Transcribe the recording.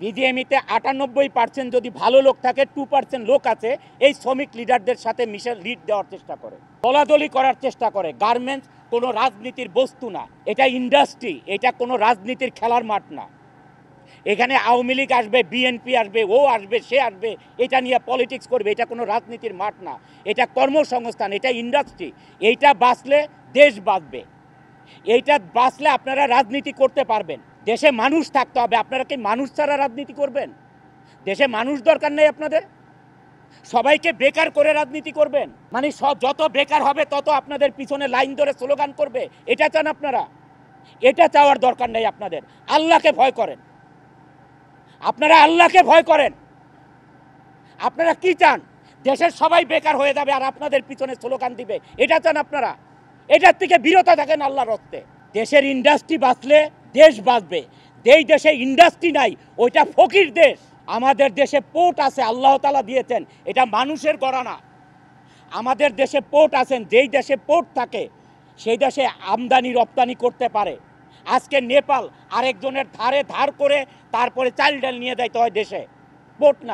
বিজিএমইতে 98% যদি ভালো লোক থাকে, 2% লোক আছে এই শ্রমিক লিডারদের সাথে মিশে লিড দেওয়ার চেষ্টা করে, দলাদলি করার চেষ্টা করে। গার্মেন্টস কোনো রাজনীতির বস্তু না, এটা ইন্ডাস্ট্রি, এটা কোনো রাজনীতির খেলার মাঠ না। এখানে আওয়ামী লীগ আসবে, বিএনপি আসবে, ও আসবে, সে আসবে, এটা নিয়ে পলিটিক্স করবে, এটা কোনো রাজনীতির মাঠ না, এটা কর্মসংস্থান, এটা ইন্ডাস্ট্রি। এইটা বাঁচলে দেশ বাঁচবে, এইটা বাঁচলে আপনারা রাজনীতি করতে পারবেন। দেশে মানুষ থাকতে হবে। আপনারা কি মানুষ ছাড়া রাজনীতি করবেন? দেশে মানুষ দরকার নেই আপনাদের? সবাইকে বেকার করে রাজনীতি করবেন? মানে যত বেকার হবে তত আপনাদের পিছনে লাইন ধরে স্লোগান করবে, এটা চান আপনারা? এটা চাওয়ার দরকার নেই আপনাদের। আল্লাহকে ভয় করেন, আপনারা আল্লাহকে ভয় করেন। আপনারা কি চান? দেশের সবাই বেকার হয়ে যাবে আর আপনাদের পিছনে স্লোগান দিবে, এটা চান আপনারা? এটার থেকে বিরত থাকেন আল্লাহর হস্তে। দেশের ইন্ডাস্ট্রি বাঁচলে দেশ বাঁচবে। যেই দেশে ইন্ডাস্ট্রি নাই ওইটা ফকির দেশ। আমাদের দেশে পোর্ট আছে, আল্লাহ তাআলা দিয়েছেন, এটা মানুষের গড়া না। আমাদের দেশে পোর্ট আছেন, যেই দেশে পোর্ট থাকে সেই দেশে আমদানি রপ্তানি করতে পারে। আজকে নেপাল আরেকজনের ধারে ধার করে তারপরে চাল ডাল নিয়ে যাইতে হয় দেশে, পোর্ট না।